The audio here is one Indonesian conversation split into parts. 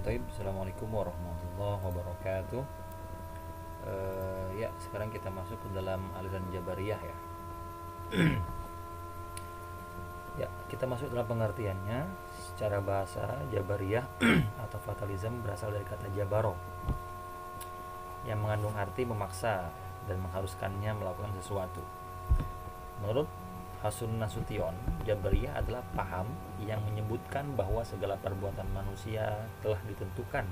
Taib. Assalamualaikum warahmatullahi wabarakatuh. Ya, sekarang kita masuk ke dalam aliran Jabariyah ya. Ya, kita masuk dalam pengertiannya. Secara bahasa, Jabariyah atau fatalism berasal dari kata jabaro, yang mengandung arti memaksa dan mengharuskannya melakukan sesuatu. Menurut Hasun Nasution, Jabariyah adalah paham yang menyebutkan bahwa segala perbuatan manusia telah ditentukan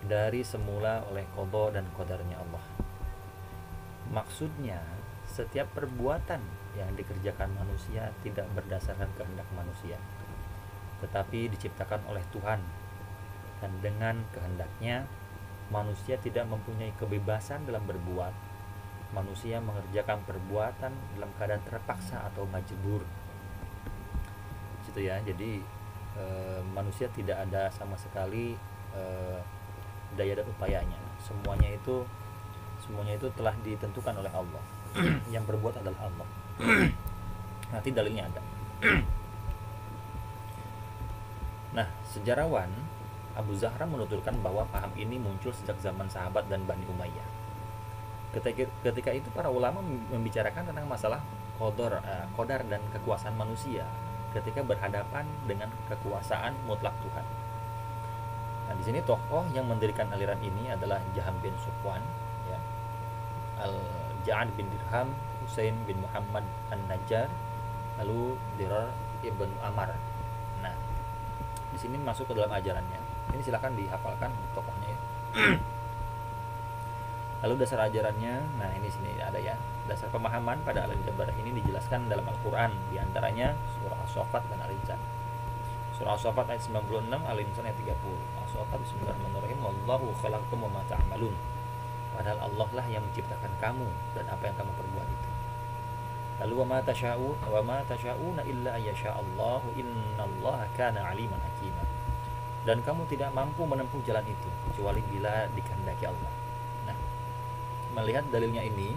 dari semula oleh qada dan qadarnya Allah. Maksudnya, setiap perbuatan yang dikerjakan manusia tidak berdasarkan kehendak manusia, tetapi diciptakan oleh Tuhan, dan dengan kehendaknya manusia tidak mempunyai kebebasan dalam berbuat. Manusia mengerjakan perbuatan dalam keadaan terpaksa atau majbur. Gitu ya. Jadi manusia tidak ada sama sekali daya dan upayanya. Semuanya itu telah ditentukan oleh Allah. Yang berbuat adalah Allah. Nanti dalilnya ada. Nah, sejarawan Abu Zahra menuturkan bahwa paham ini muncul sejak zaman sahabat dan Bani Umayyah. Ketika itu para ulama membicarakan tentang masalah qadar dan kekuasaan manusia ketika berhadapan dengan kekuasaan mutlak Tuhan. Nah, di sini tokoh yang mendirikan aliran ini adalah Jaham bin Sufwan, ya, Al-Ja'ad bin Dirham, Husain bin Muhammad An-Najjar, lalu Dirar ibn Amar. Nah, di sini masuk ke dalam ajarannya. Ini silakan dihafalkan tokohnya ya. Lalu dasar ajarannya, nah ini sini ada ya. Dasar pemahaman pada aliran Jabariyah ini dijelaskan dalam Al-Quran, diantaranya surah As-Saffat dan Al-Insan. Surah As-Saffat ayat 96, Al-Insan ayat 30. As-Saffat bismillahirrahmanirrahim, wallahu khalaqakum wa ma ta'malun. Padahal Allah lah yang menciptakan kamu dan apa yang kamu perbuat itu. Lalu wa ma tasha'una illa ayyasha'allahu innallaha kana 'aliman hakima. Dan kamu tidak mampu menempuh jalan itu kecuali bila dikehendaki Allah. Nah, melihat dalilnya ini,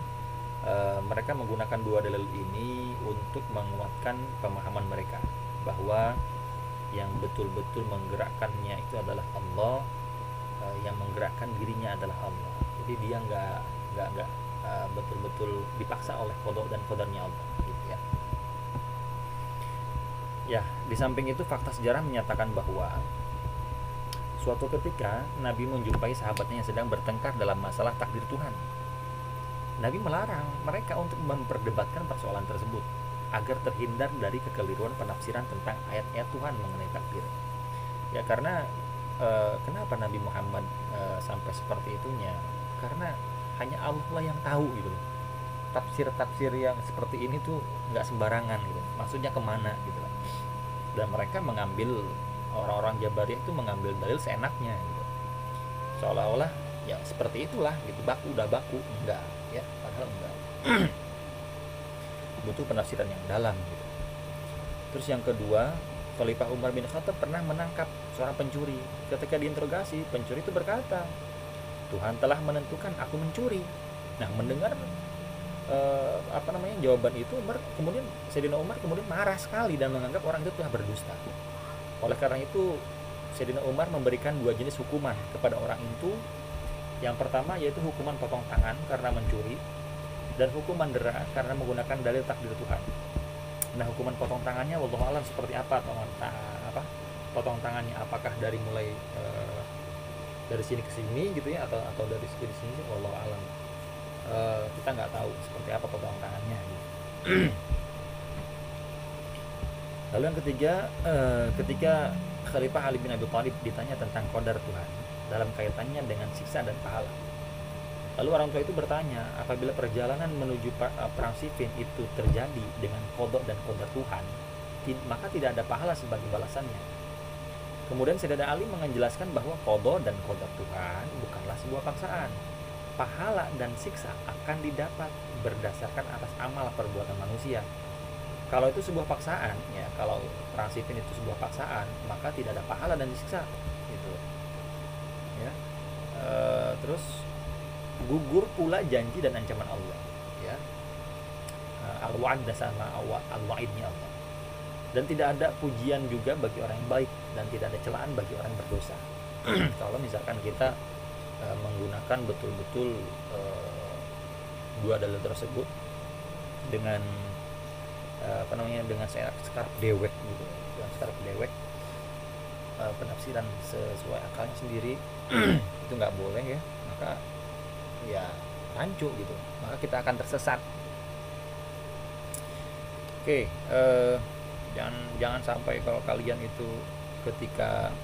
mereka menggunakan dua dalil ini untuk menguatkan pemahaman mereka bahwa yang betul-betul menggerakkannya itu adalah Allah, yang menggerakkan dirinya adalah Allah. Jadi dia nggak betul-betul dipaksa oleh qada dan qadarnya Allah, gitu ya. Ya, di samping itu fakta sejarah menyatakan bahwa suatu ketika Nabi menjumpai sahabatnya yang sedang bertengkar dalam masalah takdir Tuhan. Nabi melarang mereka untuk memperdebatkan persoalan tersebut agar terhindar dari kekeliruan penafsiran tentang ayat-ayat Tuhan mengenai takdir. Ya, karena kenapa Nabi Muhammad sampai seperti itunya? Karena hanya Allah yang tahu gitu. Tafsir-tafsir yang seperti ini tuh nggak sembarangan gitu. Maksudnya kemana gitu. Dan mereka mengambil, orang-orang Jabariyah itu mengambil dalil seenaknya gitu. Seolah-olah ya seperti itulah gitu, udah baku, enggak ya, padahal enggak. Butuh penafsiran yang dalam gitu. Terus yang kedua, Khalifah Umar bin Khattab pernah menangkap seorang pencuri. Ketika diinterogasi, pencuri itu berkata, Tuhan telah menentukan aku mencuri. Nah, mendengar jawaban itu, Sayyidina Umar kemudian marah sekali dan menganggap orang itu telah berdusta. Oleh karena itu, Sayyidina Umar memberikan dua jenis hukuman kepada orang itu. Yang pertama yaitu hukuman potong tangan karena mencuri, dan hukuman dera karena menggunakan dalil takdir Tuhan. Nah, hukuman potong tangannya wallahu alam seperti apa? Potong tangannya apakah dari mulai dari sini ke sini gitu ya, atau dari sini ke sini, wallahu alam. Kita nggak tahu seperti apa potong tangannya gitu. Lalu yang ketiga, ketika Khalifah Ali bin Abi Thalib ditanya tentang qadar Tuhan dalam kaitannya dengan siksa dan pahala. Lalu orang tua itu bertanya, apabila perjalanan menuju perang Siffin itu terjadi dengan qada dan qadar Tuhan, maka tidak ada pahala sebagai balasannya. Kemudian Sayyidina Ali menjelaskan bahwa qada dan qadar Tuhan bukanlah sebuah paksaan. Pahala dan siksa akan didapat berdasarkan atas amal perbuatan manusia. Kalau itu sebuah paksaan, ya, kalau perang Siffin itu sebuah paksaan, maka tidak ada pahala dan siksa, gitu. Ya, terus gugur pula janji dan ancaman Allah, ya, al-wa'd sama al-wa'idnya Allah. Dan tidak ada pujian juga bagi orang yang baik, dan tidak ada celaan bagi orang yang berdosa. kalau misalkan kita menggunakan betul-betul dua dalil tersebut dengan dengan sekarang dewek gitu, dengan sekarang dewek, penafsiran sesuai akalnya sendiri itu nggak boleh ya, maka ya rancu gitu, maka kita akan tersesat. Oke, jangan sampai kalau kalian itu ketika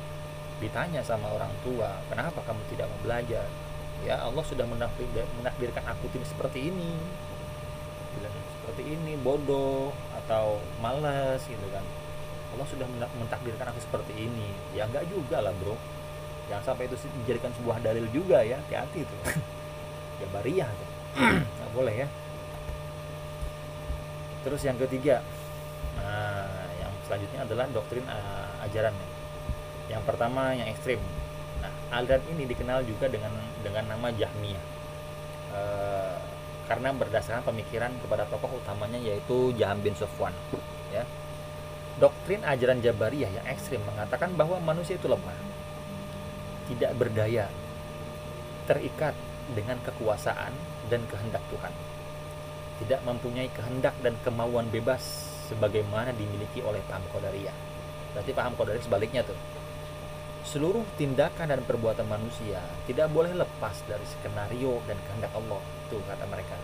ditanya sama orang tua, kenapa kamu tidak mau belajar? Ya Allah sudah menakdirkan aku seperti ini, bilang seperti ini, bodoh atau malas gitu kan. Allah sudah mentakdirkan aku seperti ini. Ya enggak juga lah bro, jangan sampai itu dijadikan sebuah dalil juga ya, hati-hati itu. Jabariyah tuh. Nggak boleh ya. Terus yang ketiga, nah yang selanjutnya adalah doktrin ajaran. Yang pertama yang ekstrim. Nah, aliran ini dikenal juga dengan nama Jahmiyah, karena berdasarkan pemikiran kepada tokoh utamanya yaitu Jaham bin Safwan. Ya, doktrin ajaran Jabariyah yang ekstrim mengatakan bahwa manusia itu lemah, tidak berdaya, terikat dengan kekuasaan dan kehendak Tuhan, tidak mempunyai kehendak dan kemauan bebas sebagaimana dimiliki oleh paham Qadariyah. Berarti paham Qadariyah sebaliknya tuh. Seluruh tindakan dan perbuatan manusia tidak boleh lepas dari skenario dan kehendak Allah, tuh kata mereka.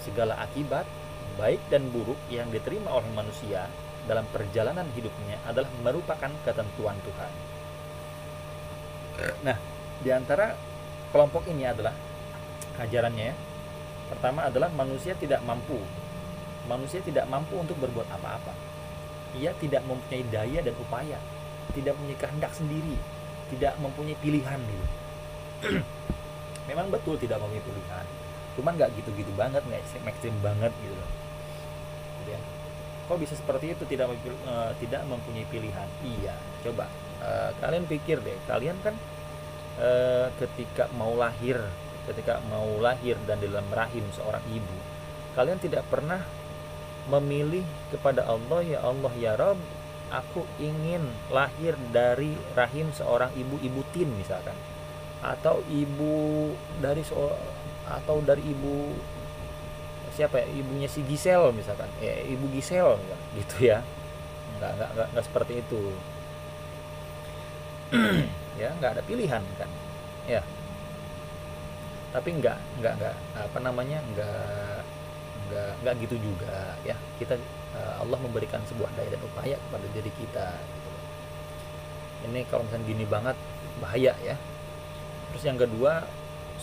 Segala akibat baik dan buruk yang diterima oleh manusia dalam perjalanan hidupnya adalah merupakan ketentuan Tuhan. Nah, di antara kelompok ini adalah ajarannya ya. Pertama adalah manusia tidak mampu. Manusia tidak mampu untuk berbuat apa-apa. Ia tidak mempunyai daya dan upaya, tidak mempunyai kehendak sendiri, tidak mempunyai pilihan gitu. Memang betul tidak mempunyai pilihan, cuman nggak gitu-gitu banget, nggak ekstrim banget gitu loh. Kemudian, kok bisa seperti itu, tidak mempunyai pilihan? Iya, coba kalian pikir deh, kalian kan ketika mau lahir dan di dalam rahim seorang ibu, kalian tidak pernah memilih kepada Allah, ya Allah ya Rabb, aku ingin lahir dari rahim seorang ibu tin misalkan, atau dari ibu siapa ya, ibunya si Gisel misalkan, ibu Gisel gitu ya. Nggak seperti itu. Ya, nggak ada pilihan kan ya. Tapi nggak gitu juga ya. Kita Allah memberikan sebuah daya dan upaya kepada diri kita gitu. Ini kalau misalnya gini banget bahaya ya. Terus yang kedua,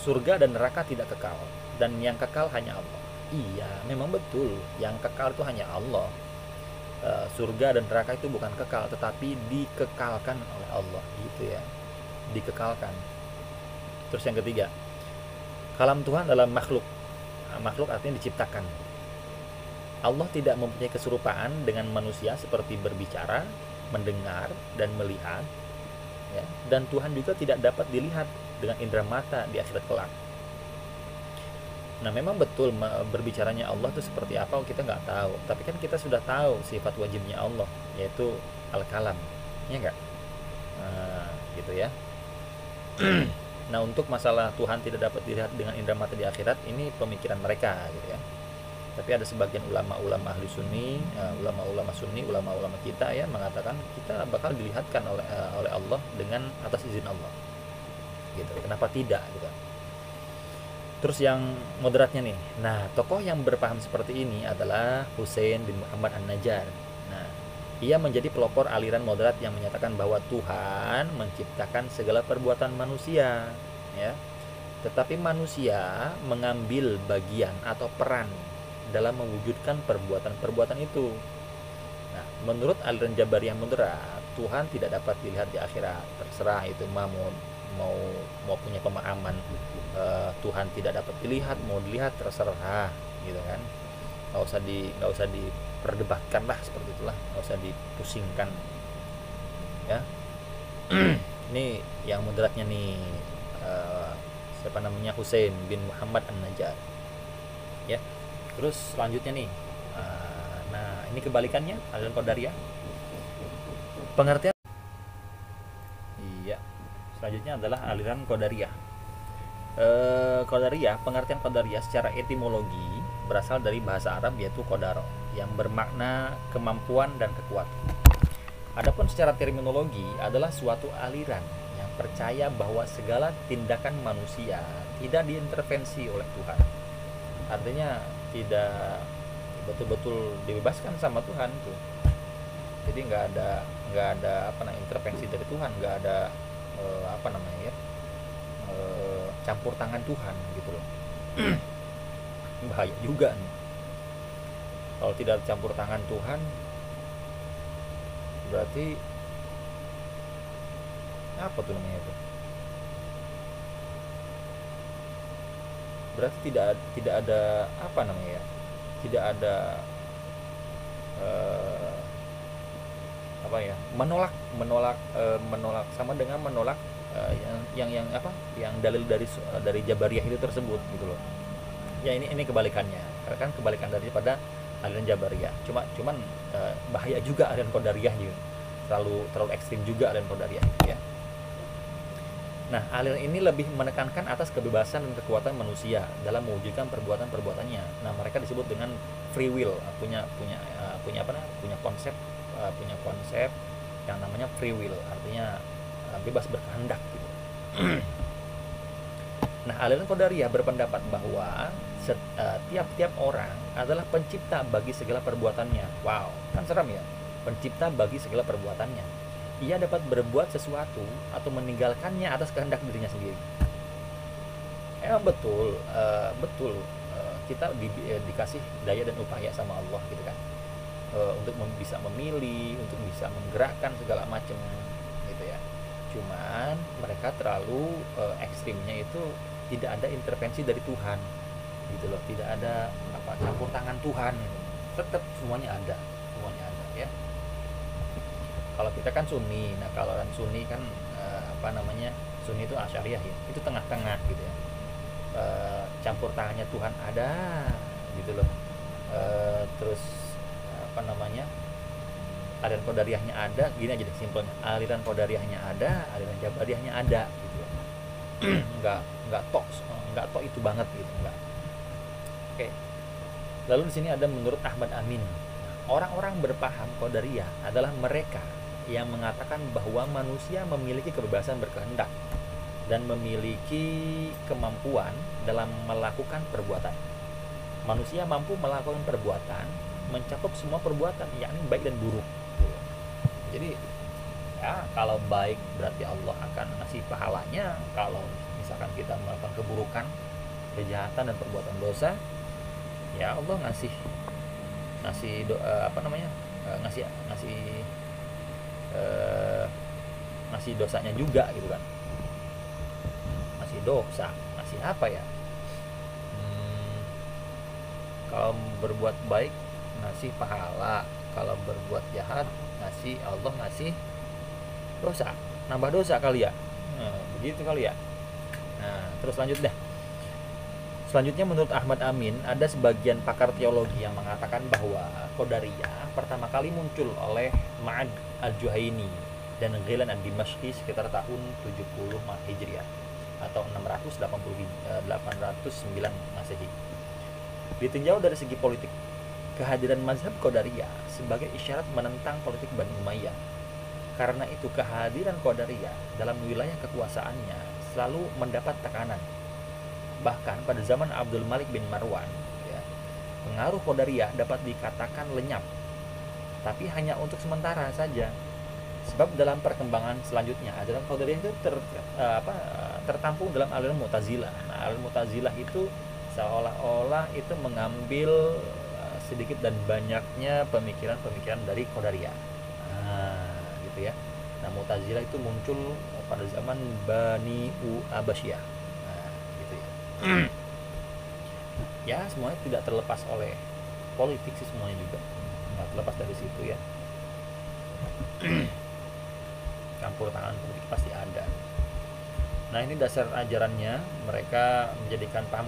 surga dan neraka tidak kekal, dan yang kekal hanya Allah. Iya, memang betul, yang kekal itu hanya Allah. Surga dan neraka itu bukan kekal, tetapi dikekalkan oleh Allah gitu ya, dikekalkan. Terus yang ketiga, kalam Tuhan adalah makhluk. Makhluk artinya diciptakan. Allah tidak mempunyai keserupaan dengan manusia seperti berbicara, mendengar, dan melihat ya. Dan Tuhan juga tidak dapat dilihat dengan indera mata di akhirat kelak. Nah, memang betul berbicaranya Allah itu seperti apa kita nggak tahu, tapi kan kita sudah tahu sifat wajibnya Allah, yaitu al-kalam, ya nggak? Gitu ya. Nah, untuk masalah Tuhan tidak dapat dilihat dengan indera mata di akhirat, ini pemikiran mereka gitu ya. Tapi ada sebagian ulama-ulama ahli sunni, ulama-ulama sunni, ulama-ulama kita ya, mengatakan kita bakal dilihatkan oleh Allah dengan atas izin Allah gitu. Kenapa tidak gitu. Terus yang moderatnya nih, nah tokoh yang berpaham seperti ini adalah Husain bin Muhammad An-Najjar. Nah, ia menjadi pelopor aliran moderat yang menyatakan bahwa Tuhan menciptakan segala perbuatan manusia ya, tetapi manusia mengambil bagian atau peran dalam mewujudkan perbuatan-perbuatan itu. Nah, menurut aliran Jabariyah moderat, Tuhan tidak dapat dilihat di akhirat. Terserah itu mau punya pemahaman Tuhan tidak dapat dilihat, mau dilihat terserah gitu kan. Nggak usah diperdebatkan lah, seperti itulah, nggak usah dipusingkan ya. Ini yang moderatnya nih, siapa namanya, Husain bin Muhammad An-Najjar ya. Terus selanjutnya nih, nah ini kebalikannya, aliran Qadariyah. Pengertian, iya. selanjutnya adalah aliran Qadariyah. Qadariyah, pengertian Qadariyah secara etimologi berasal dari bahasa Arab yaitu qadara, yang bermakna kemampuan dan kekuatan. Adapun secara terminologi adalah suatu aliran yang percaya bahwa segala tindakan manusia tidak diintervensi oleh Tuhan. Artinya tidak betul-betul dibebaskan sama Tuhan tuh. Jadi nggak ada intervensi dari Tuhan, nggak ada campur tangan Tuhan gitu loh. Bahaya juga nih kalau tidak campur tangan Tuhan, berarti apa tuh namanya itu, berarti tidak ada tidak ada menolak sama dengan menolak yang dalil dari Jabariyah itu tersebut gitu loh. Ya ini kebalikannya, karena kan kebalikan daripada aliran Jabariyah. Cuman bahaya juga aliran Qadariyah juga, terlalu ekstrim juga aliran Qadariyah gitu ya. Nah, aliran ini lebih menekankan atas kebebasan dan kekuatan manusia dalam mewujudkan perbuatan-perbuatannya. Nah, mereka disebut dengan free will, punya konsep yang namanya free will, artinya bebas berkehendak gitu. Nah, aliran Qadariyah berpendapat bahwa tiap-tiap orang adalah pencipta bagi segala perbuatannya. Wow, kan seram ya? Pencipta bagi segala perbuatannya. Ia dapat berbuat sesuatu atau meninggalkannya atas kehendak dirinya sendiri. Emang betul, kita dikasih daya dan upaya sama Allah gitu kan, untuk bisa memilih, untuk bisa menggerakkan segala macam gitu ya. Cuman mereka terlalu ekstrimnya itu tidak ada intervensi dari Tuhan gitu loh, tidak ada campur tangan Tuhan gitu. Tetap semuanya ada ya. Kalau kita kan Sunni, nah kalau orang Sunni kan Sunni itu Asy'ariyah ya, itu tengah-tengah gitu ya. Campur tangannya Tuhan ada gitu loh. Terus aliran Qadariyahnya ada, gini aja deh simpelnya, aliran Qadariyahnya ada, aliran Jabariyahnya ada gitu loh. nggak tok itu banget gitu, enggak. Oke. Lalu di sini ada menurut Ahmad Amin, orang-orang berpaham Qadariyah adalah mereka yang mengatakan bahwa manusia memiliki kebebasan berkehendak dan memiliki kemampuan dalam melakukan perbuatan. Manusia mampu melakukan perbuatan mencakup semua perbuatan, yakni baik dan buruk. Jadi ya, kalau baik berarti Allah akan ngasih pahalanya. Kalau misalkan kita melakukan keburukan, kejahatan dan perbuatan dosa, ya Allah ngasih dosanya juga gitu kan. Ngasih dosa, ngasih apa ya? Kalau berbuat baik ngasih pahala, kalau berbuat jahat Allah ngasih dosa, nambah dosa kali ya. Begitu kali ya. Nah, terus selanjutnya menurut Ahmad Amin, ada sebagian pakar teologi yang mengatakan bahwa Qadariyah pertama kali muncul oleh Ma'ad al-Juhaini dan Ghailan ad-Dimashqi sekitar tahun 70 Hijriah atau 809 Masehi. Ditinjau dari segi politik, kehadiran mazhab Qadariyah sebagai isyarat menentang politik Bani Umayyah. Karena itu kehadiran Qadariyah dalam wilayah kekuasaannya selalu mendapat tekanan. Bahkan pada zaman Abdul Malik bin Marwan ya, pengaruh Qadariyah dapat dikatakan lenyap, tapi hanya untuk sementara saja. Sebab dalam perkembangan selanjutnya aliran Qadariyah itu tertampung dalam aliran Mu'tazilah. Nah, aliran Mu'tazilah itu seolah-olah itu mengambil sedikit dan banyaknya pemikiran-pemikiran dari Qadariyah. Nah, gitu ya. Nah, Mu'tazilah itu muncul pada zaman Bani Abbasiyah. Nah, gitu ya. Ya, semuanya tidak terlepas oleh politik sih, semuanya juga nggak terlepas dari situ ya. Campur tangan politik pasti ada. Nah, ini dasar ajarannya. Mereka menjadikan paham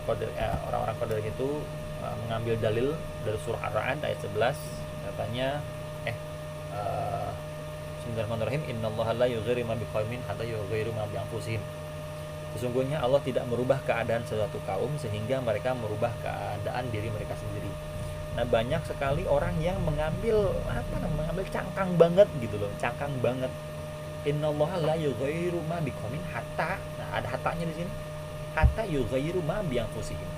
orang-orang Qadariyah itu mengambil dalil dari surah Ar-Ra'd ayat 11, katanya 9 Bismillahirrahmanirrahim. Innallaha la yughayyiru ma biqaumin hatta yughayyiru ma bi anfusihim. Sesungguhnya Allah tidak merubah keadaan suatu kaum sehingga mereka merubah keadaan diri mereka sendiri. Nah, banyak sekali orang yang mengambil cangkang banget gitu loh, cangkang banget. Innallaha la yughayyiru ma biqaumin hatta, nah ada hatanya di sini. Hatta yughayyiru ma bi anfusihim.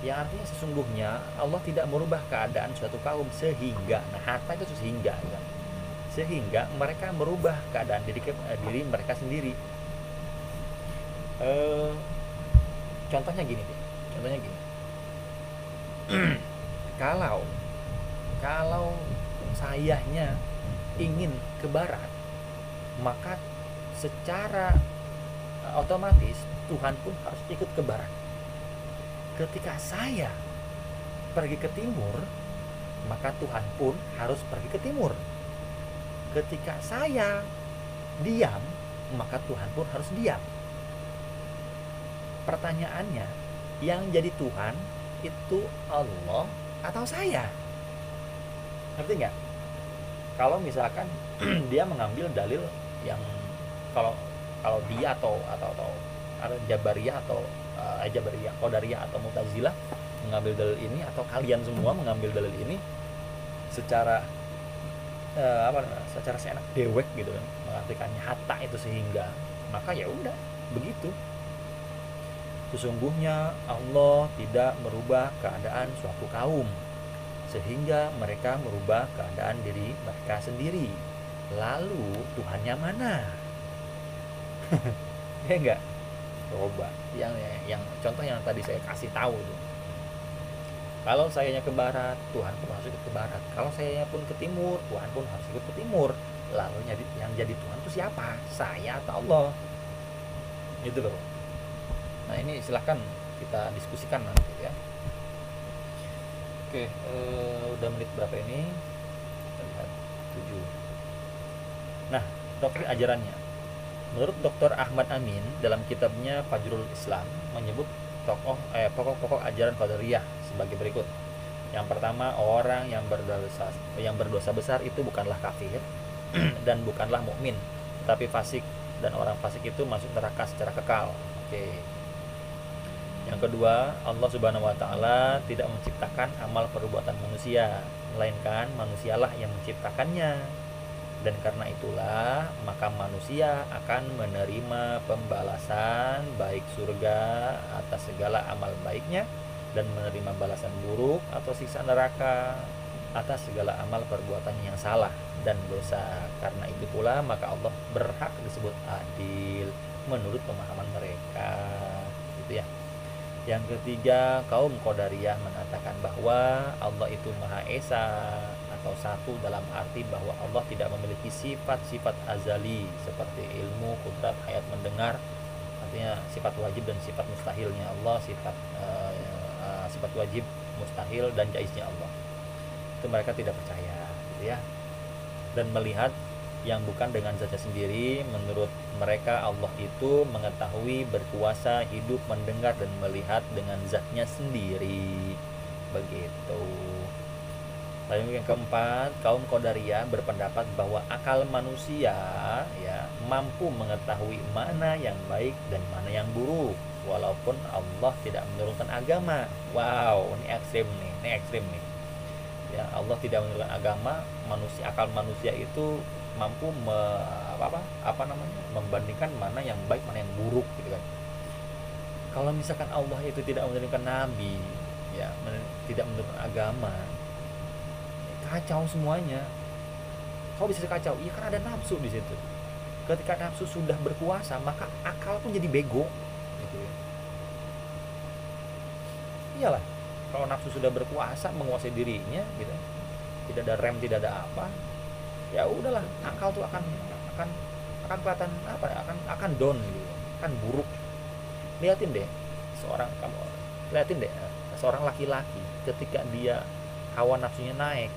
Yang artinya sesungguhnya Allah tidak merubah keadaan suatu kaum sehingga, nah hatta itu sehingga kan? Sehingga mereka merubah keadaan diri mereka sendiri. Contohnya gini deh, kalau sayanya ingin ke barat, maka secara otomatis Tuhan pun harus ikut ke barat. Ketika saya pergi ke timur, maka Tuhan pun harus pergi ke timur. Ketika saya diam, maka Tuhan pun harus diam. Pertanyaannya, yang jadi Tuhan itu Allah atau saya? Ngerti nggak? Kalau misalkan dia mengambil dalil yang kalau dia atau ada Jabariyah atau Jabariyah, Qadariyah atau Mu'tazilah mengambil dalil ini, atau kalian semua mengambil dalil ini secara secara seenak dewek gitu kan, mengartikannya hatta itu sehingga, maka ya udah begitu. Sesungguhnya Allah tidak merubah keadaan suatu kaum sehingga mereka merubah keadaan diri mereka sendiri. Lalu Tuhannya mana? Ya enggak? Coba yang contoh yang tadi saya kasih tahu tuh. Kalau sayanya ke barat, Tuhan pun harus ikut ke barat. Kalau sayanya pun ke timur, Tuhan pun harus ikut ke timur. Lalu yang jadi Tuhan itu siapa? Saya atau Allah? Gitu loh. Nah, ini silahkan kita diskusikan nanti ya. Oke, udah menit berapa ini? Kita lihat 7. Nah, doktrin ajarannya. Menurut Dr. Ahmad Amin dalam kitabnya Fajrul Islam menyebut pokok-pokok ajaran Qadariyah sebagai berikut. Yang pertama, orang yang berdosa besar itu bukanlah kafir dan bukanlah mukmin, tetapi fasik, dan orang fasik itu masuk neraka secara kekal. Oke. Yang kedua, Allah Subhanahu wa taala tidak menciptakan amal perbuatan manusia, melainkan manusialah yang menciptakannya. Dan karena itulah maka manusia akan menerima pembalasan baik surga atas segala amal baiknya, dan menerima balasan buruk atau siksa neraka atas segala amal perbuatannya yang salah dan dosa. Karena itu pula maka Allah berhak disebut adil menurut pemahaman mereka. Gitu ya. Yang ketiga, kaum Qadariyah mengatakan bahwa Allah itu Maha Esa atau satu dalam arti bahwa Allah tidak memiliki sifat-sifat azali seperti ilmu, kudrat, hayat, mendengar. Artinya sifat wajib dan sifat mustahilnya Allah, sifat wajib, mustahil, dan jaiznya Allah. Itu mereka tidak percaya, gitu ya. Dan melihat yang bukan dengan zatnya sendiri. Menurut mereka Allah itu mengetahui, berkuasa, hidup, mendengar, dan melihat dengan zatnya sendiri. Begitu. Lalu yang keempat, kaum Qadariyah berpendapat bahwa akal manusia ya mampu mengetahui mana yang baik dan mana yang buruk walaupun Allah tidak menurunkan agama. Wow, ini ekstrim nih. Ya, Allah tidak menurunkan agama, akal manusia itu mampu membandingkan mana yang baik mana yang buruk gitu kan. Kalau misalkan Allah itu tidak menurunkan nabi, ya tidak menurunkan agama, kacau semuanya. Kau bisa kacau? Iya, kan ada nafsu di situ. Ketika nafsu sudah berkuasa, maka akal pun jadi bego gitu ya. Iyalah, kalau nafsu sudah berkuasa menguasai dirinya gitu, tidak ada rem, tidak ada apa, ya udahlah, akal tuh akan kelihatan akan down gitu, akan buruk. Lihatin deh seorang laki-laki ketika dia hawa nafsunya naik,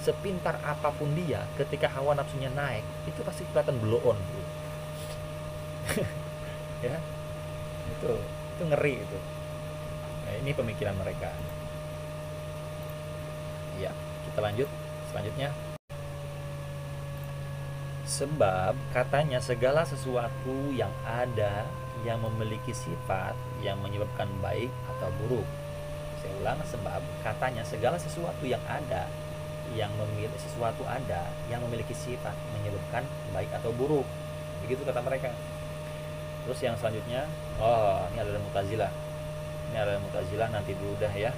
sepintar apapun dia, ketika hawa nafsunya naik itu pasti kelihatan blow on gitu. Ya, itu ngeri itu. Nah, ini pemikiran mereka. Ya, kita lanjut selanjutnya. Sebab katanya segala sesuatu yang ada yang memiliki sifat yang menyebabkan baik atau buruk. Saya ulang, sebab katanya segala sesuatu yang ada yang memiliki sesuatu ada yang memiliki sifat menyebabkan baik atau buruk. Begitu kata mereka. Terus yang selanjutnya, ini ada Mu'tazilah. Ini ada Mu'tazilah, nanti dulu dah ya.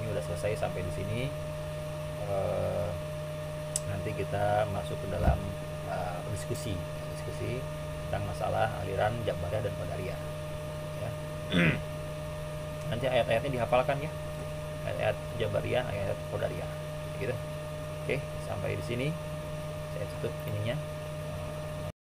Ini udah selesai sampai di sini. Nanti kita masuk ke dalam diskusi tentang masalah aliran Jabariyah dan Qadariyah ya. Nanti ayat-ayatnya dihafalkan ya, ayat-ayat Jabariyah, ayat Qadariyah gitu. Oke, sampai di sini saya tutup ininya.